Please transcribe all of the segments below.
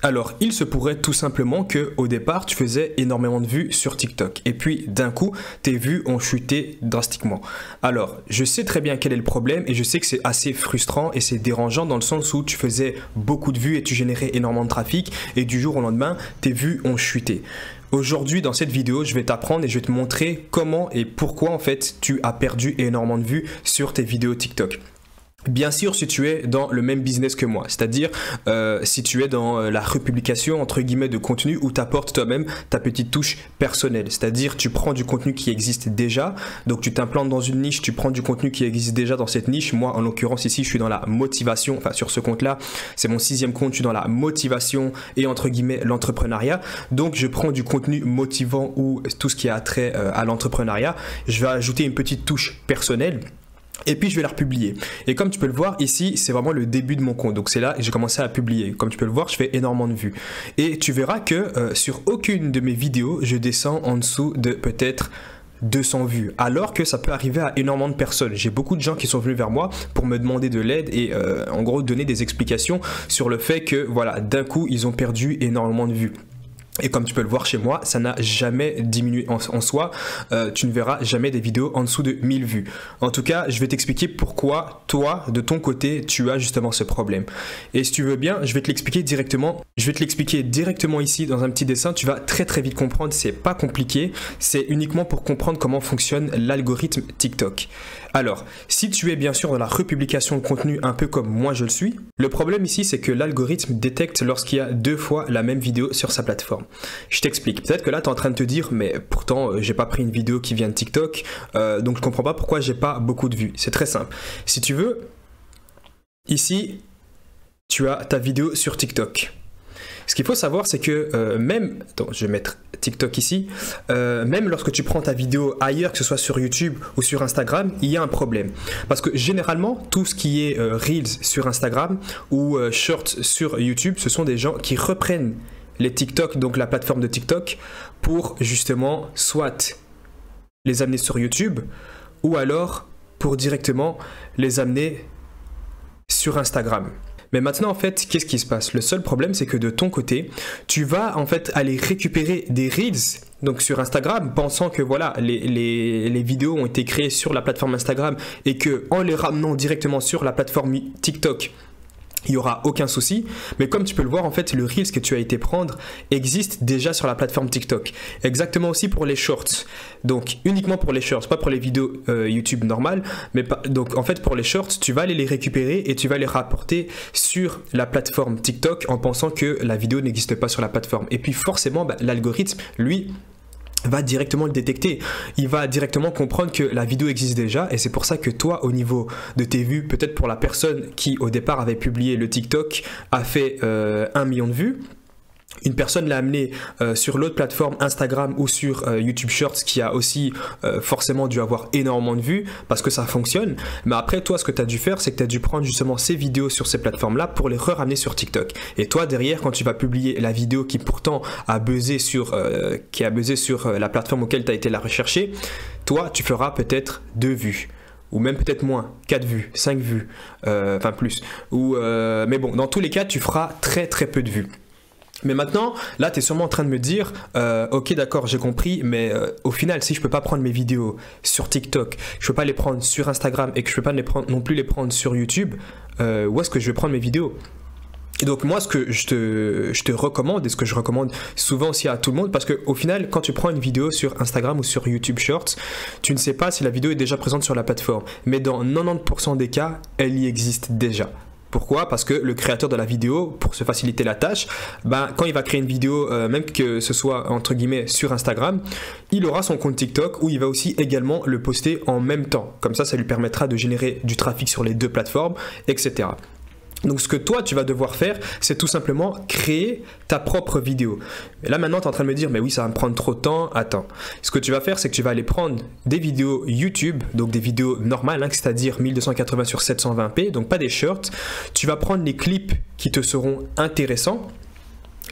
Alors, il se pourrait tout simplement que au départ, tu faisais énormément de vues sur TikTok et puis d'un coup, tes vues ont chuté drastiquement. Alors, je sais très bien quel est le problème et je sais que c'est assez frustrant et c'est dérangeant dans le sens où tu faisais beaucoup de vues et tu générais énormément de trafic et du jour au lendemain, tes vues ont chuté. Aujourd'hui, dans cette vidéo, je vais t'apprendre et je vais te montrer comment et pourquoi en fait tu as perdu énormément de vues sur tes vidéos TikTok. Bien sûr, si tu es dans le même business que moi, c'est-à-dire si tu es dans la republication entre guillemets de contenu où tu apportes toi-même ta petite touche personnelle, c'est-à-dire tu prends du contenu qui existe déjà, donc tu t'implantes dans une niche, tu prends du contenu qui existe déjà dans cette niche. Moi, en l'occurrence ici, je suis dans la motivation, enfin sur ce compte-là, c'est mon 6e compte, je suis dans la motivation et entre guillemets l'entrepreneuriat, donc je prends du contenu motivant ou tout ce qui a trait à l'entrepreneuriat, je vais ajouter une petite touche personnelle. Et puis je vais la republier. Et comme tu peux le voir ici, c'est vraiment le début de mon compte. Donc c'est là que j'ai commencé à publier. Comme tu peux le voir, je fais énormément de vues. Et tu verras que sur aucune de mes vidéos, je descends en dessous de peut-être 200 vues, alors que ça peut arriver à énormément de personnes. J'ai beaucoup de gens qui sont venus vers moi pour me demander de l'aide et en gros donner des explications sur le fait que voilà, d'un coup, ils ont perdu énormément de vues. Et comme tu peux le voir chez moi, ça n'a jamais diminué en soi. Tu ne verras jamais des vidéos en dessous de 1000 vues. En tout cas, je vais t'expliquer pourquoi toi, de ton côté, tu as justement ce problème. Et si tu veux bien, je vais te l'expliquer directement. Je vais te l'expliquer directement ici dans un petit dessin. Tu vas très très vite comprendre. C'est pas compliqué. C'est uniquement pour comprendre comment fonctionne l'algorithme TikTok. Alors, si tu es bien sûr dans la republication de contenu un peu comme moi je le suis, le problème ici c'est que l'algorithme détecte lorsqu'il y a 2 fois la même vidéo sur sa plateforme. Je t'explique. Peut-être que là tu es en train de te dire mais pourtant j'ai pas pris une vidéo qui vient de TikTok donc je comprends pas pourquoi j'ai pas beaucoup de vues. C'est très simple. Si tu veux, ici tu as ta vidéo sur TikTok. Ce qu'il faut savoir, c'est que même, attends, je vais mettre TikTok ici, même lorsque tu prends ta vidéo ailleurs, que ce soit sur YouTube ou sur Instagram, il y a un problème. Parce que généralement, tout ce qui est Reels sur Instagram ou Shorts sur YouTube, ce sont des gens qui reprennent les TikTok, donc la plateforme de TikTok, pour justement soit les amener sur YouTube ou alors pour directement les amener sur Instagram. Mais maintenant, en fait, qu'est-ce qui se passe? Le seul problème, c'est que de ton côté, tu vas en fait aller récupérer des Reels donc sur Instagram, pensant que voilà, les vidéos ont été créées sur la plateforme Instagram et que en les ramenant directement sur la plateforme TikTok, il n'y aura aucun souci, mais comme tu peux le voir, en fait, le Reels que tu as été prendre existe déjà sur la plateforme TikTok. Exactement aussi pour les Shorts. Donc, uniquement pour les Shorts, pas pour les vidéos YouTube normales, mais pas, donc en fait, pour les Shorts, tu vas aller les récupérer et tu vas les rapporter sur la plateforme TikTok en pensant que la vidéo n'existe pas sur la plateforme. Et puis forcément, l'algorithme, lui, va directement le détecter. Il va directement comprendre que la vidéo existe déjà et c'est pour ça que toi, au niveau de tes vues, peut-être pour la personne qui au départ avait publié le TikTok a fait 1 million de vues, une personne l'a amené sur l'autre plateforme Instagram ou sur YouTube Shorts qui a aussi forcément dû avoir énormément de vues parce que ça fonctionne. Mais après, toi, ce que tu as dû faire, c'est que tu as dû prendre justement ces vidéos sur ces plateformes-là pour les ramener sur TikTok. Et toi, derrière, quand tu vas publier la vidéo qui pourtant a buzzé sur, la plateforme auquel tu as été la rechercher, toi, tu feras peut-être 2 vues. Ou même peut-être moins, 4 vues, 5 vues, enfin plus. Mais bon, dans tous les cas, tu feras très très peu de vues. Mais maintenant, là, tu es sûrement en train de me dire ok, d'accord, j'ai compris, mais au final, si je peux pas prendre mes vidéos sur TikTok, je peux pas les prendre sur Instagram et que je peux pas non plus les prendre sur YouTube, où est-ce que je vais prendre mes vidéos? Et donc moi, ce que je te recommande et ce que je recommande souvent aussi à tout le monde, parce qu'au final, quand tu prends une vidéo sur Instagram ou sur YouTube Shorts, tu ne sais pas si la vidéo est déjà présente sur la plateforme. Mais dans 90% des cas, elle y existe déjà. Pourquoi? Parce que le créateur de la vidéo, pour se faciliter la tâche, quand il va créer une vidéo, même que ce soit entre guillemets sur Instagram, il aura son compte TikTok où il va aussi également le poster en même temps. Comme ça lui permettra de générer du trafic sur les 2 plateformes, etc. Donc ce que toi tu vas devoir faire, c'est tout simplement créer ta propre vidéo. Et là maintenant tu es en train de me dire mais oui, ça va me prendre trop de temps. Attends, ce que tu vas faire, c'est que tu vas aller prendre des vidéos YouTube, donc des vidéos normales, c'est-à-dire 1280 sur 720p, donc pas des shorts. Tu vas prendre les clips qui te seront intéressants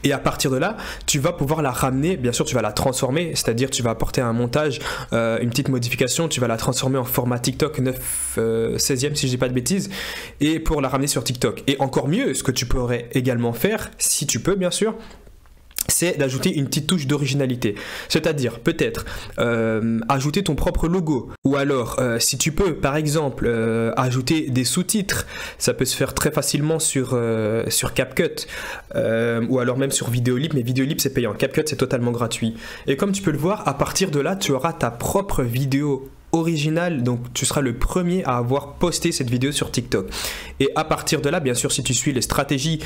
Et à partir de là, tu vas pouvoir la ramener, bien sûr tu vas la transformer, c'est-à-dire tu vas apporter un montage, une petite modification, tu vas la transformer en format TikTok 9/16e si je dis pas de bêtises, et pour la ramener sur TikTok. Et encore mieux, ce que tu pourrais également faire, si tu peux bien sûr, c'est d'ajouter une petite touche d'originalité. C'est-à-dire peut-être ajouter ton propre logo. Ou alors, si tu peux, par exemple, ajouter des sous-titres. Ça peut se faire très facilement sur CapCut. Ou alors même sur Vidéolib. Mais Vidéolib, c'est payant. CapCut, c'est totalement gratuit. Et comme tu peux le voir, à partir de là, tu auras ta propre vidéo originale, donc tu seras le premier à avoir posté cette vidéo sur TikTok. Et à partir de là, bien sûr, si tu suis les stratégies,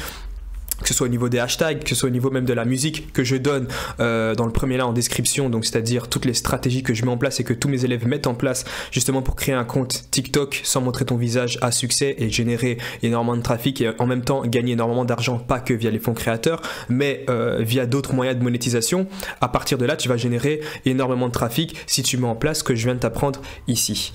que ce soit au niveau des hashtags, que ce soit au niveau même de la musique que je donne dans le premier lien en description, donc c'est-à-dire toutes les stratégies que je mets en place et que tous mes élèves mettent en place justement pour créer un compte TikTok sans montrer ton visage à succès et générer énormément de trafic et en même temps gagner énormément d'argent, pas que via les fonds créateurs, mais via d'autres moyens de monétisation. À partir de là, tu vas générer énormément de trafic si tu mets en place ce que je viens de t'apprendre ici.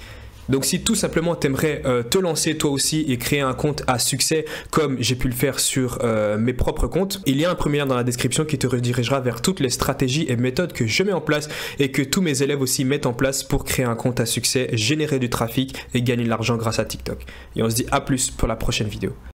Donc si tout simplement tu aimerais te lancer toi aussi et créer un compte à succès comme j'ai pu le faire sur mes propres comptes, il y a un premier lien dans la description qui te redirigera vers toutes les stratégies et méthodes que je mets en place et que tous mes élèves aussi mettent en place pour créer un compte à succès, générer du trafic et gagner de l'argent grâce à TikTok. Et on se dit à plus pour la prochaine vidéo.